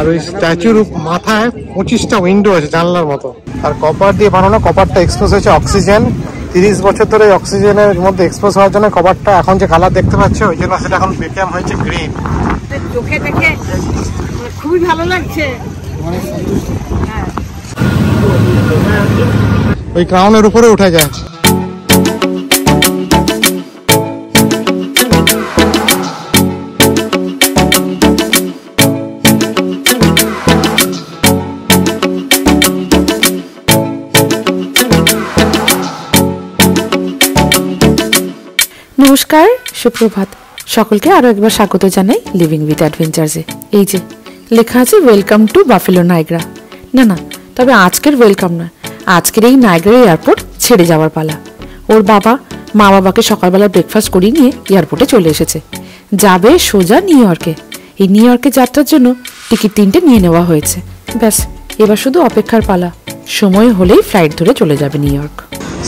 আর ওই স্ট্যাচুর মাথায় 25টা উইন্ডো আছে জানলার মতো। আর কপার দিয়ে বানানো, কপারটা এক্সপোজ হয়েছে অক্সিজেন। 30 বছর ধরে অক্সিজেনের মধ্যে এক্সপোজ হওয়ার জন্য কপারটা এখন যে কালার দেখতে পাচ্ছ ওই জন্য সেটা এখন বেকাম হয়েছে গ্রিন। চোখে দেখে খুবই ভালো লাগছে। ওই ক্রাউনের উপরে উঠে যায়। নমস্কার, সুপ্রভাত। সকলকে আরো একবার স্বাগত জানাই লিভিং উইথ অ্যাডভেঞ্চার্সে। এই যে লেখা আছে ওয়েলকাম টু বাফেলো নাইগ্রা। না, তবে আজকের ওয়েলকাম নয়, আজকের এই নাইগ্রা এয়ারপোর্ট ছেড়ে যাওয়ার পালা। ওর বাবা মা বাবাকে সকালবেলা ব্রেকফাস্ট করিয়ে নিয়ে এয়ারপোর্টে চলে এসেছে, যাবে সোজা নিউ ইয়র্কে। এই নিউ ইয়র্কে যাত্রার জন্য টিকিট 3টে নিয়ে নেওয়া হয়েছে। ব্যাস, এবার শুধু অপেক্ষার পালা, সময় হলেই ফ্লাইট ধরে চলে যাবে New York.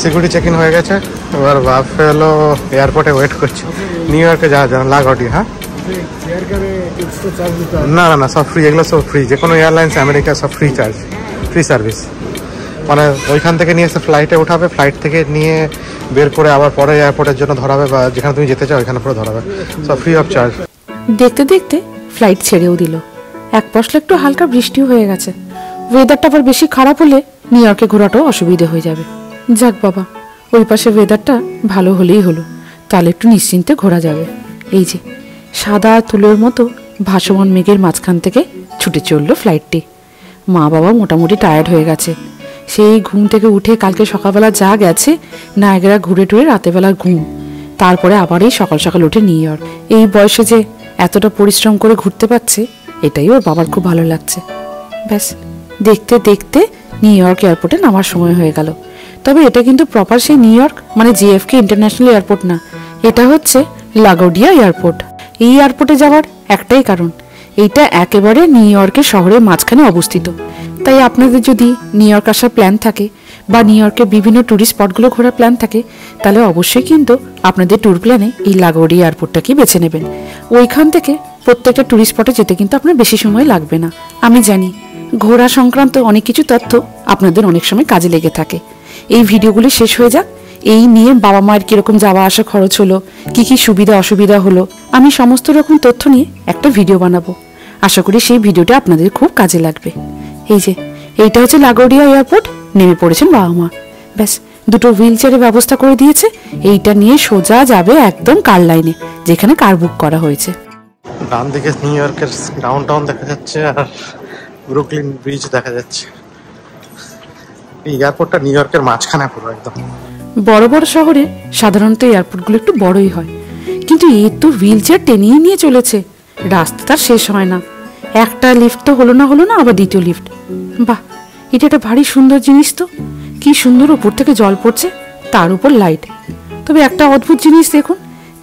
Security check in হয়ে গেছে, এবার বাফেলো এয়ারপোর্টে ওয়েট করছে। নিউ ইয়র্কে যাওয়ার জন্য লাগটি। হ্যাঁ, না সব ফ্রি, এগুলো সব ফ্রি। যে কোনো এয়ারলাইন্স আমেরিকা সব ফ্রি চার্জ, ফ্রি সার্ভিস। মানে ওইখান থেকে নিয়ে এসে ফ্লাইটে উঠাবে, ফ্লাইট থেকে নিয়ে বের করে আবার পরে এয়ারপোর্টের জন্য ধরাবে, বা যেখানে তুমি যেতে চাও ওইখানে পুরো ধরাবে, সব ফ্রি অফ চার্জ। দেখতে দেখতে ফ্লাইট ছেড়েও দিল। এক পশলা একটু হালকা বৃষ্টিও হয়ে গেছে। ওয়েদারটা আবার বেশি খারাপ হলে নিউ ইয়র্কে ঘোরাটাও অসুবিধে হয়ে যাবে। যাক বাবা, ওই পাশে ওয়েদারটা ভালো হলেই হলো, তাহলে একটু নিশ্চিন্তে ঘোরা যাবে। এই যে সাদা তুলোর মতো ভাসমান মেঘের মাঝখান থেকে ছুটে চললো ফ্লাইটটি। মা বাবা মোটামুটি টায়ার্ড হয়ে গেছে, সেই ঘুম থেকে উঠে কালকে সকালবেলা যা গেছে, নায়গ্রা ঘুরে টুরে রাতেবেলা ঘুম, তারপরে আবার এই সকাল সকাল উঠে নিউ ইয়র্ক। এই বয়সে যে এতটা পরিশ্রম করে ঘুরতে পারছে, এটাই ওর বাবার খুব ভালো লাগছে। ব্যাস, দেখতে দেখতে নিউ ইয়র্ক এয়ারপোর্টে নামার সময় হয়ে গেল। তবে এটা কিন্তু প্রপার সেই নিউ ইয়র্ক মানে জিএফকে ইন্টারন্যাশনাল এয়ারপোর্ট না, এটা হচ্ছে লাগোডিয়া এয়ারপোর্ট। এই এয়ারপোর্টে যাওয়ার একটাই কারণ, এইটা একেবারে নিউ ইয়র্কের শহরের মাঝখানে অবস্থিত। তাই আপনাদের যদি নিউ ইয়র্ক আসার প্ল্যান থাকে বা নিউ ইয়র্কের বিভিন্ন ট্যুরিস্ট স্পটগুলো ঘোরার প্ল্যান থাকে, তাহলে অবশ্যই কিন্তু আপনাদের ট্যুর প্ল্যানে এই লাগোডিয়া এয়ারপোর্টটাকেই বেছে নেবেন। ওইখান থেকে প্রত্যেকটা ট্যুরিস্ট স্পটে যেতে কিন্তু আপনার বেশি সময় লাগবে না। আমি জানি ঘোরা সংক্রান্ত অনেক কিছু তথ্য আপনাদের অনেক সময় কাজে লেগে থাকে। এই ভিডিওগুলি শেষ হয়ে যাক, এই নিয়ে বাবা মায়ের কিরকম যাওয়া আসা খরচ হলো, কি সুবিধা অসুবিধা হলো, আমি সমস্ত রকম তথ্য নিয়ে একটা ভিডিও বানাবো। আশা করি সেই ভিডিওটা আপনাদের খুব কাজে লাগবে। এই যে এইটা হচ্ছে লাগোডিয়া এয়ারপোর্ট, নেমে পড়েছেন বাবা মা। ব্যাস, দুটো হুইল চেয়ারের ব্যবস্থা করে দিয়েছে। এইটা নিয়ে সোজা যাবে একদম কার লাইনে, যেখানে কার বুক করা হয়েছে। ডান দিকে নিউ ইয়র্কের ডাউন টাউন দেখা যাচ্ছে আর ব্রুকলিন ব্রিজ দেখা যাচ্ছে। এই এয়ারপোর্টটা নিউ ইয়র্কের মাঝখানে পুরো একদম। বড় বড় শহরে সাধারণত এয়ারপোর্টগুলো একটু বড়ই হয়, কিন্তু এ তো হুইল চেয়ার টেনেই নিয়ে চলেছে, রাস্তাটা শেষ হয় না। একটা লিফট তো হলো না, আবার দ্বিতীয় লিফট। বাহ, এটা একটা ভারী সুন্দর জিনিস তো। কি সুন্দর উপর থেকে জল পড়ছে, তার উপর লাইট। তবে একটা অদ্ভুত জিনিস দেখুন,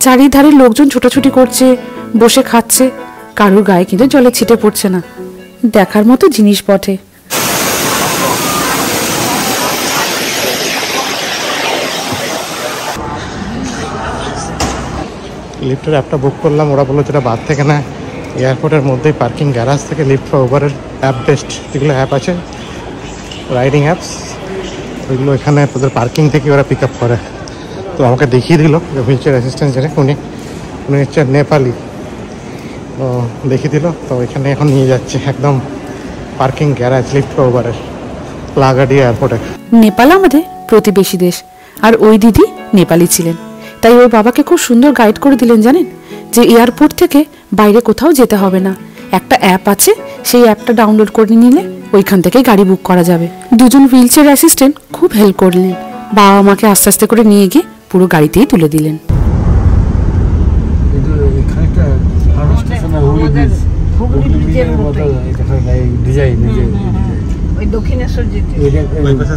চারিধারে লোকজন ছোটাছুটি করছে, বসে খাচ্ছে, কারোর গায়ে কিন্তু জলে ছিটে পড়ছে না। দেখার মতো জিনিস বটে। লিফটের অ্যাপটা বুক করলাম, ওরা বললো যেটা বাদ থেকে না, এয়ারপোর্টের মধ্যেই পার্কিং গ্যারাজ থেকে লিফট বা উবারের অ্যাপ বেস্ট যেগুলো অ্যাপ আছে, রাইডিং অ্যাপস, ওইগুলো এখানে তোদের পার্কিং থেকে ওরা পিক আপ করে। তো আমাকে দেখিয়ে দিল হুইল চেয়ার অ্যাসিস্ট্যান্ট যিনি, উনি হচ্ছে নেপালি, তো দেখিয়ে দিল। তো এখানে এখন নিয়ে যাচ্ছে একদম পার্কিং গ্যারাজ লিফট বা উবারের, লাগোডিয়া এয়ারপোর্টে। নেপাল আমাদের প্রতিবেশী দেশ, আর ওই দিদি নেপালি ছিলেন, তাই ওর বাবাকে খুব সুন্দর গাইড করে দিলেন। জানেন যে এয়ারপোর্ট থেকে বাইরে কোথাও যেতে হবে না, একটা অ্যাপ আছে, সেই অ্যাপটা ডাউনলোড করে নিলে ওইখান থেকে গাড়ি বুক করা যাবে। দুজন হুইল চেয়ার অ্যাসিস্ট্যান্ট খুব হেল্প করলেন, বাবা মাকে আস্তে আস্তে করে নিয়ে গিয়ে পুরো গাড়িতেই তুলে দিলেন।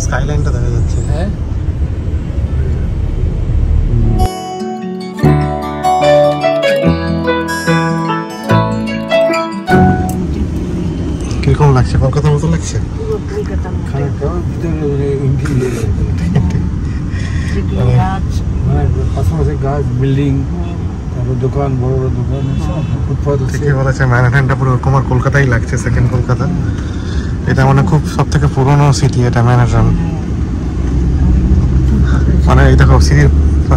স্কাইলাইনটা দেখা যাচ্ছে। কিরকম লাগছে? কলকাতার মতো লাগছে? গাছ, বিল্ডিং, দোকান বড় বড় দোকান ফুটপাথ ঠিকই বলেছে, ম্যানহাটনটা পুরো ওরকম আর কলকাতাই লাগছে, সেকেন্ড কলকাতা। এটা মানে খুব সব থেকে পুরোনো সিটি এটা ম্যানহাটন। মানে এই দেখো সিঁড়ির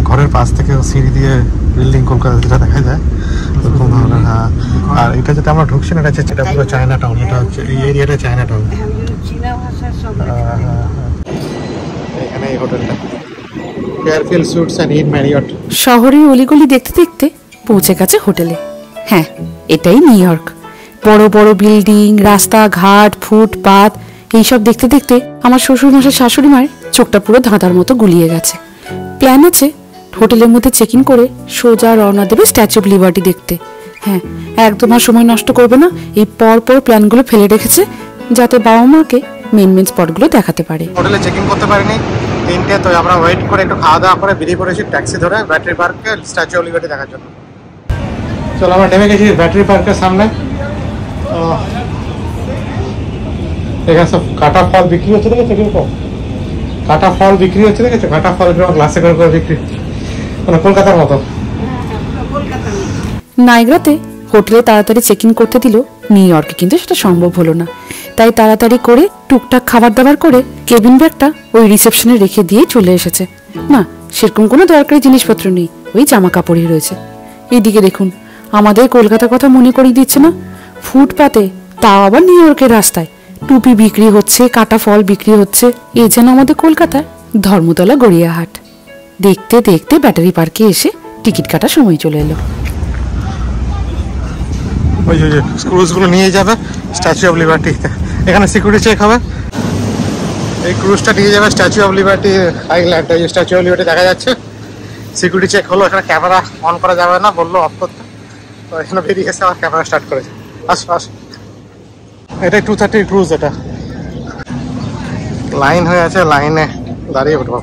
ঘরের পাশ থেকে সিঁড়ি দিয়ে বিল্ডিং কলকাতা যেটা দেখা যায় ওরকম ধরনের। হ্যাঁ, আর এটা যেটা আমরা ঢুকছি না, এটা পুরো চায়না টাউন। এটা হচ্ছে এই এরিয়াটা চায়না টাউন। চীনা ভাষার সব এখানে এই হোটেলটা Fairfield sweets and in Marriott. শহরের অলিগলি দেখতে দেখতে পৌঁছে গেছে হোটেলে। হ্যাঁ, এটাই নিউ ইয়র্ক। বড় বড় বিল্ডিং, রাস্তাঘাট, ফুটপাত, এইসব দেখতে দেখতে আমার শ্বশুর মশাই শাশুড়ি মায়ের চোখটা পুরো ধাঁধার মতো গুলিয়ে গেছে। প্ল্যান আছে হোটেলের মধ্যে চেক ইন করে সোজা রওনা দেবে স্ট্যাচু অফ লিবার্টি দেখতে। হ্যাঁ, একদম আর সময় নষ্ট করবে না। এই পর পর প্ল্যানগুলো ফেলে রেখেছে যাতে বাবা মাকে মেন মেন স্পটগুলো দেখাতে পারে। হোটেলে চেক ইন করতে পারিনি, 3টে। তো আমরা ওয়েট করে একটু খাওয়া দাওয়া করে বেরিয়ে পড়েছি ট্যাক্সি ধরে ব্যাটারি পার্কে স্ট্যাচু অফ লিবার্টি দেখার জন্য। চলো, আমরা নেমে গেছি ব্যাটারি পার্কের সামনে। এখানে সব কাটা ফল বিক্রি হচ্ছে, দেখেছো কিরকম কাটা ফল বিক্রি হচ্ছে, দেখেছো কাটা ফল গ্লাসে করে করে বিক্রি, মানে কলকাতার মতো। নাইগ্রাতে হোটেলে তাড়াতাড়ি চেক ইন করতে দিল, নিউ ইয়র্কে কিন্তু সেটা সম্ভব হলো না। তাই তাড়াতাড়ি করে টুকটাক খাবার দাবার করে কেবিন ব্যাগটা ওই রিসেপশনে রেখে দিয়ে চলে এসেছে। না, সেরকম কোনো দরকারি জিনিসপত্র নেই, ওই জামা কাপড়ই রয়েছে। এইদিকে দেখুন, আমাদের কলকাতার কথা মনে করিয়ে দিচ্ছে না। ফুটপাতে, তাও আবার নিউ ইয়র্কের রাস্তায় টুপি বিক্রি হচ্ছে, কাটা ফল বিক্রি হচ্ছে। এই যেন আমাদের কলকাতায় ধর্মতলা গড়িয়াহাট। দেখতে দেখতে ব্যাটারি পার্কে এসে টিকিট কাটার সময় চলে এলো। ওই যে ক্রুজগুলো নিয়ে যাবে স্ট্যাচু অফ লিবার্টিতে। এখানে সিকিউরিটি চেক হবে। এই ক্রুজটা নিয়ে যাবে স্ট্যাচু অফ লিবার্টি আইল্যান্ড। এই স্ট্যাচু অফ লিবার্টি দেখা যাচ্ছে, সিকিউরিটি চেক হলো। এখানে ক্যামেরা অন করা যাবে না, বললো অফ করতে। তো এখানে বেরিয়ে এসে আবার ক্যামেরা স্টার্ট করেছে। আসো আসো, এটাই 2:30 ক্রুজ। এটা লাইন হয়ে আছে, লাইনে দাঁড়িয়ে উঠবো।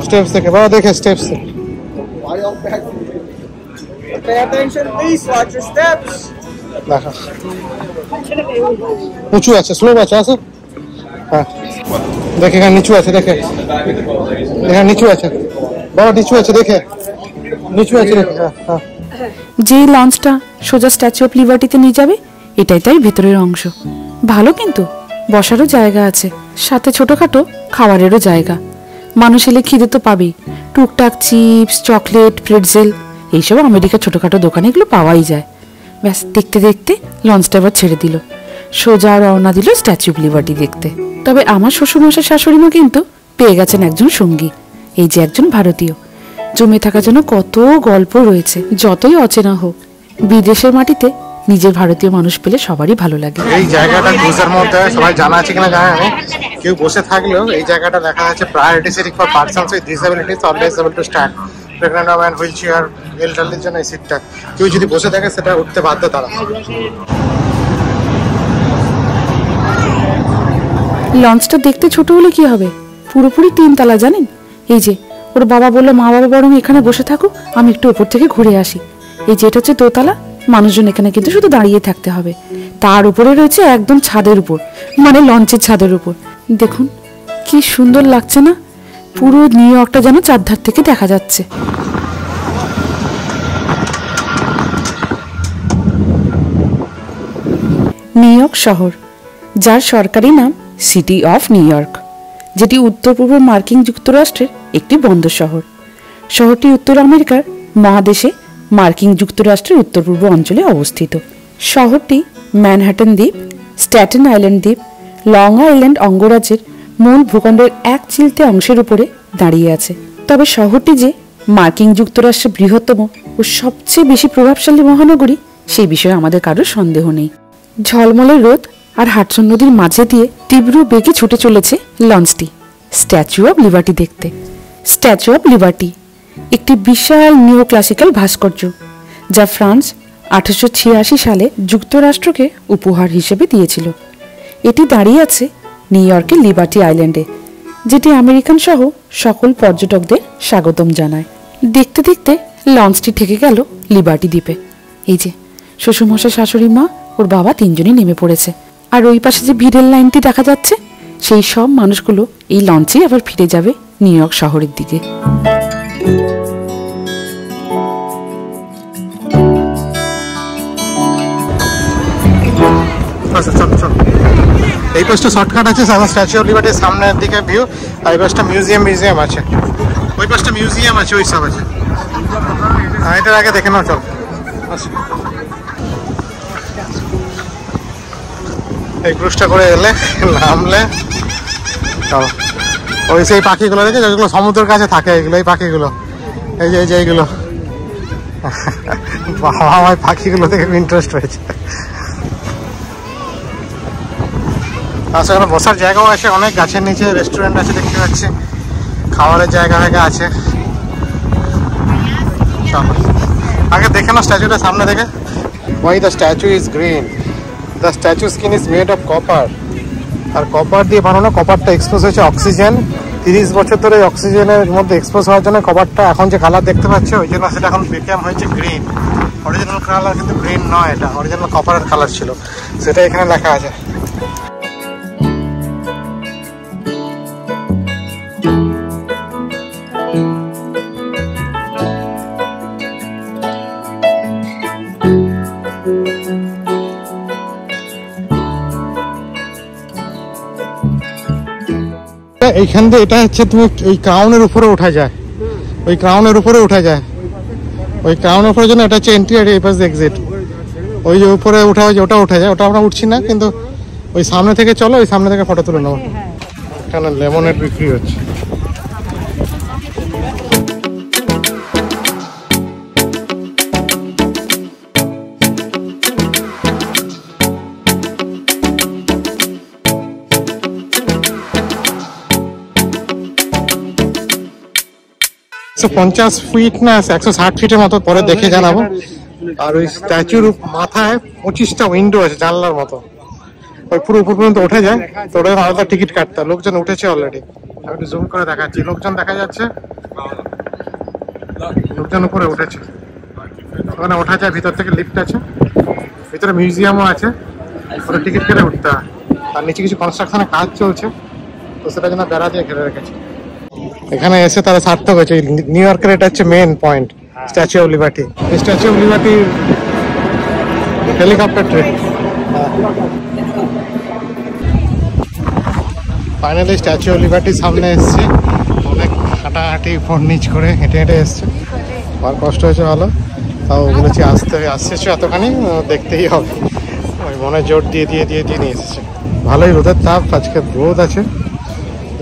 স্টেপস থেকে বাবা, দেখে steps. Pay attention, please. Watch your steps. দেখো উঁচু আছে, স্লোপ আছে, আছে। হ্যাঁ, দেখে এখানে নিচু আছে, দেখে এখানে নিচু আছে, বড় নিচু আছে, দেখে নিচু আছে, দেখে। হ্যাঁ, যে লঞ্চটা সোজা স্ট্যাচু অফ লিবার্টিতে নিয়ে যাবে এটাই তাই ভেতরের অংশ। ভালো, কিন্তু বসারও জায়গা আছে, সাথে ছোটখাটো খাবারেরও জায়গা। মানুষ এলে খিদে তো পাবেই। টুকটাক চিপস, চকলেট, প্রেটজেল, এইসব আমেরিকার ছোটখাটো দোকানে এগুলো পাওয়াই যায়। ব্যাস, দেখতে দেখতে লঞ্চটা এবার ছেড়ে দিল, সোজা রওনা দিল স্ট্যাচু অফ লিবার্টি দেখতে। তবে আমার শ্বশুরমশাই শাশুড়িমা কিন্তু পেয়ে গেছেন একজন সঙ্গী, এই যে একজন ভারতীয়। জমে থাকার জন্য কত গল্প রয়েছে। যতই অচেনা হোক, বিদেশের মাটিতে নিজের ভারতীয় মানুষ পেলে সবারই ভালো লাগে। এই জায়গাটা ক্রুজের মধ্যে সবাই জানা আছে কিনা জানা নেই, কেউ বসে থাকলেও এই জায়গাটা দেখা যাচ্ছে priority seating for persons with disabilities, always able to stand. Pregnant woman, wheelchair, এল্ডারলির জন্য এই সিটটা। কেউ যদি বসে থাকে সেটা উঠতে বাধ্য তারা। লঞ্চটা দেখতে ছোট হলে কি হবে, পুরোপুরি 3 তলা, জানেন। এই যে ওর বাবা বললো, মা বাবা বরং এখানে বসে থাকো, আমি একটু উপর থেকে ঘুরে আসি। এই যে এটা হচ্ছে দোতলা, মানুষজন এখানে কিন্তু শুধু দাঁড়িয়ে থাকতে হবে। তার উপরে রয়েছে একদম ছাদের উপর, মানে লঞ্চের ছাদের উপর। দেখুন কি সুন্দর লাগছে না, পুরো নিউ ইয়র্কটা যেন চারধার থেকে দেখা যাচ্ছে। নিউ ইয়র্ক শহর, যার সরকারি নাম সিটি অফ নিউ ইয়র্ক, যেটি উত্তর পূর্ব মার্কিন যুক্তরাষ্ট্রের একটি বন্দর শহর। শহরটি উত্তর আমেরিকার মহাদেশে মার্কিন যুক্তরাষ্ট্রের উত্তর পূর্ব অঞ্চলে অবস্থিত। শহরটি ম্যানহাটন দ্বীপ, স্ট্যাটেন আইল্যান্ড দ্বীপ, লং আইল্যান্ড অঙ্গরাজ্যের মূল ভূখণ্ডের এক চিলতে অংশের উপরে দাঁড়িয়ে আছে। তবে শহরটি যে মার্কিন যুক্তরাষ্ট্রের বৃহত্তম ও সবচেয়ে বেশি প্রভাবশালী মহানগরী, সেই বিষয়ে আমাদের কারোর সন্দেহ নেই। ঝলমলে রোদ আর হাডসন নদীর মাঝে দিয়ে তীব্র বেগে ছুটে চলেছে লঞ্চটি স্ট্যাচু অব লিবার্টি দেখতে। স্ট্যাচু অব লিবার্টি একটি বিশাল নিও ক্লাসিক্যাল ভাস্কর্য, যা ফ্রান্স 1886 সালে যুক্তরাষ্ট্রকে উপহার হিসেবে দিয়েছিল। এটি দাঁড়িয়ে আছে নিউ ইয়র্কের লিবার্টি আইল্যান্ডে, যেটি আমেরিকান সহ সকল পর্যটকদের স্বাগতম জানায়। দেখতে দেখতে লঞ্চটি ঠেকে গেল লিবার্টি দ্বীপে। এই যে শ্বশুরমশাই, শাশুড়ি মা, ওর বাবা 3জনই নেমে পড়েছে। আর ওই পাশে যে ভিড়ের লাইনটি দেখা যাচ্ছে, সেই সব মানুষগুলো এই লঞ্চে আবার ফিরে যাবে নিউ ইয়র্ক শহরের দিকে। আচ্ছা চল চল, এই পাশটা শর্টকাট আছে, স্ট্যাচু অফ লিবার্টির সামনের দিকে ভিউ, আর এই পাশটা মিউজিয়াম আছে, ওই পাশটা মিউজিয়াম আছে, ওই সব আছে। এটার আগে দেখে নাও, চল। এই ক্রুজটা করে এলে নামলে চলো, ওই সেই পাখিগুলো দেখে যেগুলো সমুদ্রের কাছে থাকে, এগুলো এই পাখিগুলো, এই যে এইগুলো, আমার পাখিগুলো থেকে ইন্টারেস্ট হয়েছে। আচ্ছা, এখানে বসার জায়গাও আছে, অনেক গাছের নিচে রেস্টুরেন্ট আছে দেখতে পাচ্ছি, খাবারের জায়গা আছে। আগে দেখে না স্ট্যাচুটা সামনে থেকে। Why the statue is green? The statue skin is made of copper. আর কপার দিয়ে বানানো, কপারটা এক্সপোজ হয়েছে অক্সিজেন, 30 বছর ধরে অক্সিজেনের মধ্যে এক্সপোজ হওয়ার জন্য কপারটা এখন যে কালার দেখতে পাচ্ছ, ওই জন্য সেটা এখন বিকাম হয়েছে গ্রিন। অরিজিনাল কালার কিন্তু গ্রিন নয়, এটা অরিজিনাল কপারের কালার ছিল, সেটা এখানে লেখা আছে। এইখান দিয়ে এটা হচ্ছে তুমি ওই ক্রাউনের উপরে ওঠা যায়, ওই ক্রাউনের উপরে ওঠা যায়, ওই ক্রাউনের উপরে জন্য এটা হচ্ছে এন্ট্রি আর এই পাশে এক্সিট। ওই যে উপরে ওঠা হয়, ওটা ওঠা যায়, ওটা আমরা উঠছি না, কিন্তু ওই সামনে থেকে চলো, ওই সামনে থেকে ফটো তুলে নেবো। এখানে লেমনের বিক্রি হচ্ছে। So 50 ফিট না 160 ফিটের মতো পরে দেখে জানাবো। আর ওই স্ট্যাচুর মাথায় 25টা উইন্ডো আছে জানলার মতো, ওই পুরো উপর পর্যন্ত ওঠা যায়। তো ওটা আলাদা টিকিট কাটতে, লোকজন উঠেছে অলরেডি, আমি একটু জুম করে দেখাচ্ছি, লোকজন দেখা যাচ্ছে, লোকজন উপরে উঠেছে। ওখানে ওঠা যায়, ভিতর থেকে লিফট আছে, ভিতরে মিউজিয়ামও আছে, ওটা টিকিট কেটে উঠতে হয়। আর নিচে কিছু কনস্ট্রাকশনের কাজ চলছে, তো সেটা জন্য বেড়া দিয়ে ঘিরে রেখেছে। এখানে এসে তারা সার্থক হয়েছে। নিউ ইয়র্কের এটা হচ্ছে main point, statue of liberty. Statue of লিবার্টির helicopter train. Finally statue of লিবার্টির সামনে এসছে, অনেক হাঁটাহাঁটি ফোন নিচ করে হেঁটে হেঁটে এসছে, আর কষ্ট হয়েছে ভালো, তাও বলেছি আসছে এতখানি দেখতেই হবে, ওই মনে জোর দিয়ে নিয়ে এসেছে। ভালোই রোদের তাপ, আজকে রোদ আছে,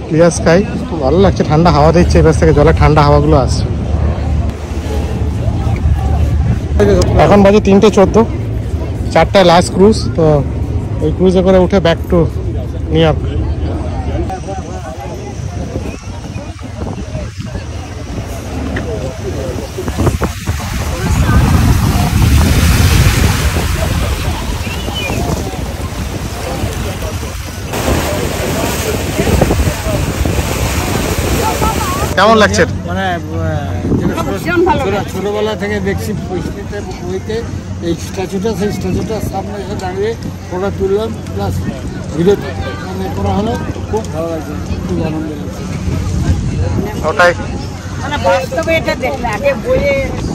ক্লিয়ার স্কাই, ভালো লাগছে, ঠান্ডা হাওয়া দিচ্ছে, এবার থেকে জলে ঠান্ডা হাওয়াগুলো আসছে। এখন বাজে 3:14, 4টায় লাস্ট ক্রুজ, তো ওই ক্রুজে করে উঠে ব্যাক টু নিউ ইয়র্ক। কেমন লাগছে? মানে ছোটবেলা থেকে দেখছি বইতে এই স্ট্যাচুটা, সেই স্ট্যাচুটার সামনে এসে দাঁড়িয়ে ফটো তুললাম, প্লাস ভিডিও মানে করা হলো, খুব ভালো লাগছে, খুব আনন্দ লাগছে। ওটাই মানে বাস্তবে এটা দেখলে, আগে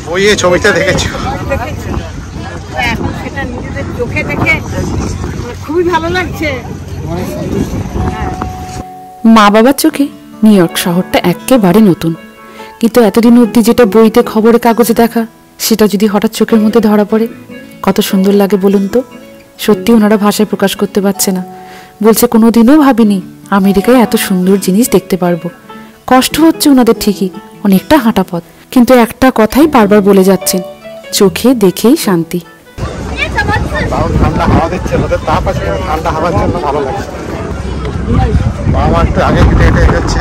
বইয়ে ছবিতে দেখেছি, এখন সেটা নিজেদের চোখে দেখে খুবই ভালো লাগছে। অনেক সন্তুষ্ট। মা বাবার চোখে নিউ ইয়র্ক শহরটা একেবারে নতুন, কিন্তু এতদিন অবধি যেটা বইতে খবরের কাগজে দেখা, সেটা যদি হঠাৎ চোখের মধ্যে ধরা পড়ে, কত সুন্দর লাগে বলুন তো। সত্যি ওনারা ভাষায় প্রকাশ করতে পারছে না, বলছে কোনোদিনও ভাবিনি আমেরিকায় এত সুন্দর জিনিস দেখতে পারবো। কষ্ট হচ্ছে ওনাদের ঠিকই, অনেকটা হাঁটা পথ, কিন্তু একটা কথাই বারবার বলে যাচ্ছেন, চোখে দেখেই শান্তি। ঠান্ডা হাওয়া দিচ্ছে, রোদের তাপ আছে, ঠান্ডা হাওয়ার জন্য ভালো লাগছে। বাবা একটু আগে হেঁটে হেঁটে এগোচ্ছে।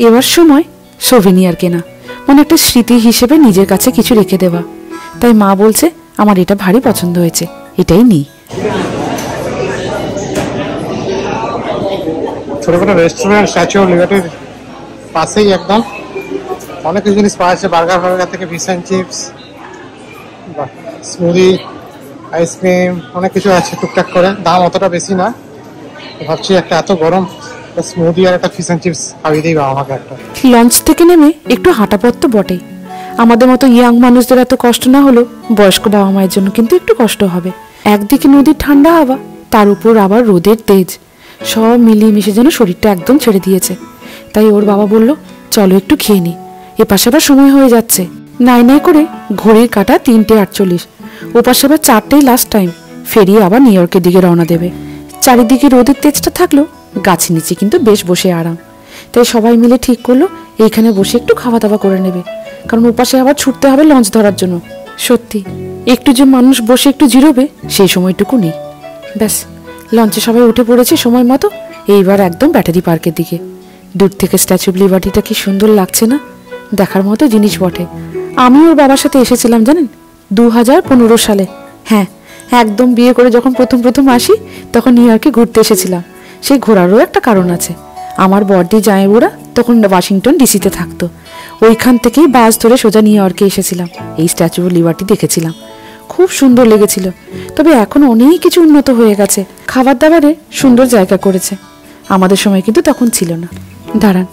এবার সময় সোভেনিয়ার কেনা, মানে একটা স্মৃতি হিসেবে নিজের কাছে কিছু রেখে দেওয়া। তাই মা বলছে আমার এটা ভারী পছন্দ হয়েছে, এটাই নেই। ছোটখাটো রেস্টুরেন্ট স্ট্যাচু অফ লিবার্টির পাশেই একদম, অনেক কিছু জিনিস পাওয়া যাচ্ছে, বার্গার থেকে fish and chips, smoothie, ice cream, অনেক কিছু আছে টুকটাক করে। দাম অতটা বেশি না। ভাবছি একটা এত গরম স্মুদি আর একটা ফিশ অ্যান্ড চিপস খাইয়ে দিই আমাকে একটা। লঞ্চ থেকে নেমে একটু হাঁটা পথ তো বটেই। আমাদের মতো ইয়াং মানুষদের এত কষ্ট না হলেও বয়স্ক বাবা মায়ের জন্য কিন্তু একটু কষ্ট হবে। একদিকে নদীর ঠান্ডা হাওয়া, তার উপর আবার রোদের তেজ, সব মিলিয়ে মিশে যেন শরীরটা একদম ছেড়ে দিয়েছে। তাই ওর বাবা বলল, চলো একটু খেয়ে নি, এপাশে আবার সময় হয়ে যাচ্ছে। নাই নাই করে ঘড়ির কাঁটা 3:48, ওপাশে আবার 4টেই লাস্ট টাইম, ফেরিয়ে আবার নিউ ইয়র্কের দিকে রওনা দেবে। চারিদিকে রোদের তেজটা থাকলেও গাছের নিচে কিন্তু বেশ বসে আরাম। তাই সবাই মিলে ঠিক করলো এইখানে বসে একটু খাওয়া দাওয়া করে নেবে, কারণ ওপাশে আবার ছুটতে হবে লঞ্চ ধরার জন্য। সত্যি একটু যে মানুষ বসে একটু জিরোবে সেই সময়টুকু নেই। ব্যাস, লঞ্চে সবাই উঠে পড়েছে সময় মতো। এইবার একদম ব্যাটারি পার্কের দিকে। দূর থেকে স্ট্যাচু অফ লিবার্টিটা কি সুন্দর লাগছে না, দেখার মতো জিনিস বটে। আমি ওর বাবার সাথে এসেছিলাম জানেন 2015 সালে। হ্যাঁ, একদম বিয়ে করে যখন প্রথম আসি তখন নিউ ইয়র্কে ঘুরতে এসেছিলাম। সেই ঘোরারও একটা কারণ আছে। আমার বড়দি জামাইবুড়া তখন ওয়াশিংটন ডিসিতে থাকতো। ওইখান থেকেই বাস ধরে সোজা নিউ ইয়র্কে এসেছিলাম, এই স্ট্যাচু অফ লিবার্টি দেখেছিলাম। খুব সুন্দর লেগেছিল। তবে এখন অনেক কিছু উন্নত হয়ে গেছে, খাবার দাবারে সুন্দর জায়গা করেছে। আমাদের সময় কিন্তু তখন ছিল না। দাঁড়ান,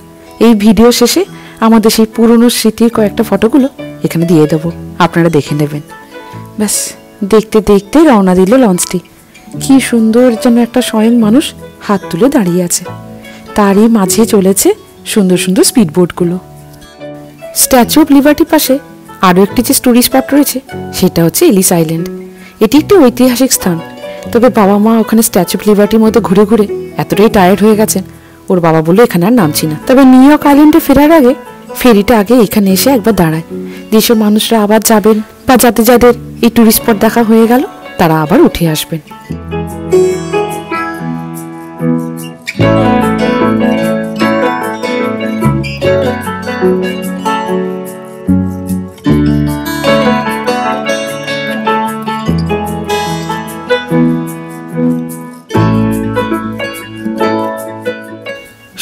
এই ভিডিও শেষে আমাদের সেই পুরনো স্মৃতির কয়েকটা ফটোগুলো এখানে দিয়ে দেবো, আপনারা দেখে নেবেন। ব্যাস, দেখতে দেখতে রওনা দিল লঞ্চটি। কি সুন্দর যেন একটা স্বয়ং মানুষ হাত তুলে দাঁড়িয়ে আছে, তারই মাঝে চলেছে সুন্দর সুন্দর স্পিডবোটগুলো। স্ট্যাচু অফ লিবার্টির পাশে আরও একটি যে টুরিস্ট স্পট রয়েছে সেটা হচ্ছে এলিস আইল্যান্ড। এটি একটি ঐতিহাসিক স্থান। তবে বাবা মা ওখানে স্ট্যাচু অফ লিবার্টির মধ্যে ঘুরে ঘুরে এতটাই টায়ার্ড হয়ে গেছেন, ওর বাবা বললো এখানে আর নামছি না। তবে নিউ ইয়র্ক আইল্যান্ডে ফেরার আগে ফেরিটা আগে এখানে এসে একবার দাঁড়ায়। যেসব মানুষরা আবার যাবেন বা যাদের এই টুরিস্ট স্পট দেখা হয়ে গেল তারা আবার উঠে আসবেন।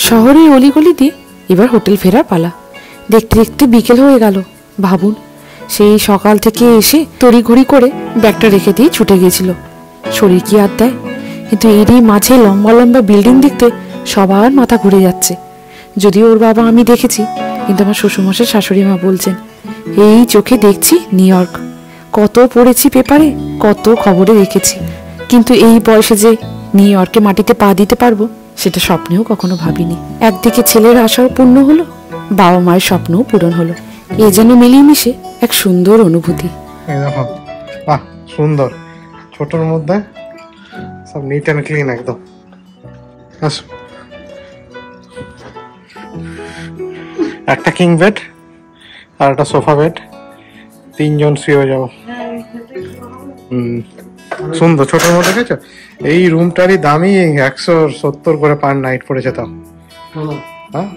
শহরের অলিগলি দিয়ে এবার হোটেল ফেরার পালা। দেখতে দেখতে বিকেল হয়ে গেল। ভাবুন, সেই সকাল থেকে এসে তড়িঘড়ি করে ব্যাগটা রেখে দিয়ে ছুটে গিয়েছিল। শরীর কি আর দেয়? কিন্তু এরই মাঝে লম্বা লম্বা বিল্ডিং দেখতে সবার মাথা ঘুরে যাচ্ছে। যদিও ওর বাবা আমি দেখেছি, কিন্তু আমার শ্বশুরমশাই শাশুড়ি মা বলছেন এই চোখে দেখছি নিউ ইয়র্ক। কত পড়েছি পেপারে, কত খবরে দেখেছি, কিন্তু এই বয়সে যে নিউ ইয়র্কে মাটিতে পা দিতে পারবো সেটা স্বপ্নেও কখনো ভাবিনি। একদিকে ছেলের আশাও পূর্ণ হলো, বাবা মায়ের স্বপ্নও পূরণ হলো। এ যেন মিলিয়ে মিশে এক সুন্দর অনুভূতি। এই দেখো, বাহ সুন্দর, ছোটর মধ্যে সব নিট অ্যান্ড ক্লিন একদম। আসো, একটা কিং বেড আর একটা সোফা বেড, 3 জন শুয়ে যাবো। সুন্দর, ছোটর মধ্যে দেখেছো? এই রুমটারই দামই 170 করে পার নাইট পড়েছে। তাও হ্যাঁ,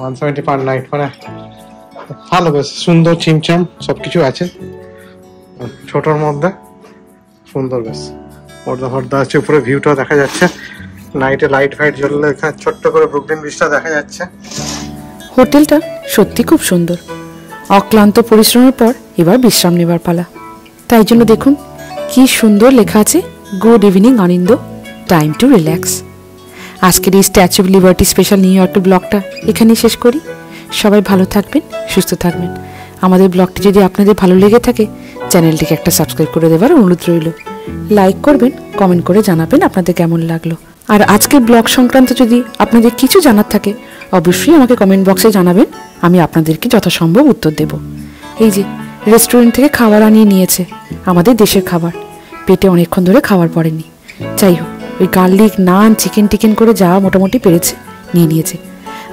170 পার নাইট, মানে ভালো, বেশ সুন্দর, চিমচাম সবকিছু আছে ছোটর মধ্যে, সুন্দর বেশ। পর্দা ফর্দা আছে, উপরে ভিউটাও দেখা যাচ্ছে, নাইটে লাইট ফাইট জ্বললে এখানে ছোট্ট করে ব্রুকলিন ব্রিজটা দেখা যাচ্ছে। হোটেলটা সত্যি খুব সুন্দর। অক্লান্ত পরিশ্রমের পর এবার বিশ্রাম নেবার পালা। তাই জন্য দেখুন কি সুন্দর লেখা আছে, good evening Ananda, time to relax. আজকের এই Statue of Liberty special New York ব্লগটা এখানেই শেষ করি। সবাই ভালো থাকবেন, সুস্থ থাকবেন। আমাদের ব্লগটি যদি আপনাদের ভালো লেগে থাকে চ্যানেলটিকে একটা সাবস্ক্রাইব করে দেওয়ার অনুরোধ রইল। লাইক করবেন, কমেন্ট করে জানাবেন আপনাদের কেমন লাগলো। আর আজকের ব্লগ সংক্রান্ত যদি আপনাদের কিছু জানার থাকে অবশ্যই আমাকে কমেন্ট বক্সে জানাবেন, আমি আপনাদেরকে যথাসম্ভব উত্তর দেব। এই যে রেস্টুরেন্ট থেকে খাবার আনিয়ে নিয়েছে, আমাদের দেশের খাবার, পেটে অনেকক্ষণ ধরে খাবার পড়েনি। যাই হোক, ওই গার্লিক নান চিকেন টিকেন করে যা মোটামুটি পেরেছে নিয়ে নিয়েছে।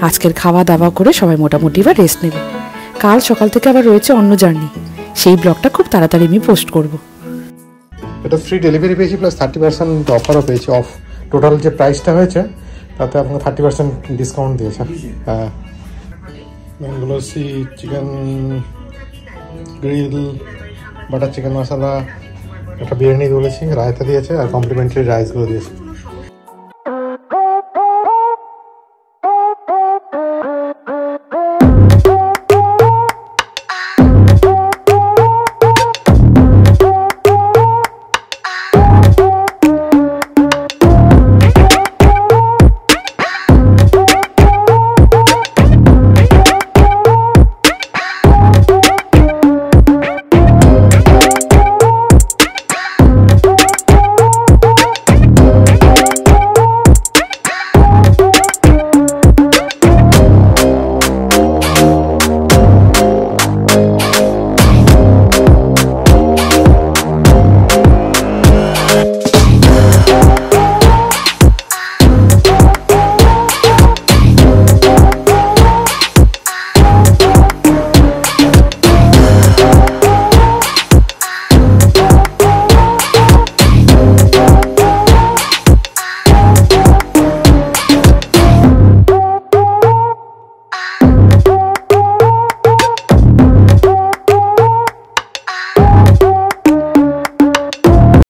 আজকের খাওয়া দাওয়া করে সবাই মোটামুটি এবার রেস্ট নেবে। কাল সকাল থেকে আবার রয়েছে অন্য জার্নি, সেই ব্লগটা খুব তাড়াতাড়ি আমি পোস্ট করব। এটা ফ্রি ডেলিভারি পেয়েছি, প্লাস 30% অফারও পেয়েছি। অফ টোটাল যে প্রাইসটা হয়েছে তাতে আপনাকে 30% ডিসকাউন্ট দিয়েছে। হ্যাঁ, ম্যাঙ্গালোর সি chicken grill, butter chicken masala, একটা বিরিয়ানি বলেছি, রায়তা দিয়েছে আর কমপ্লিমেন্টারি রাইসগুলো দিয়েছে।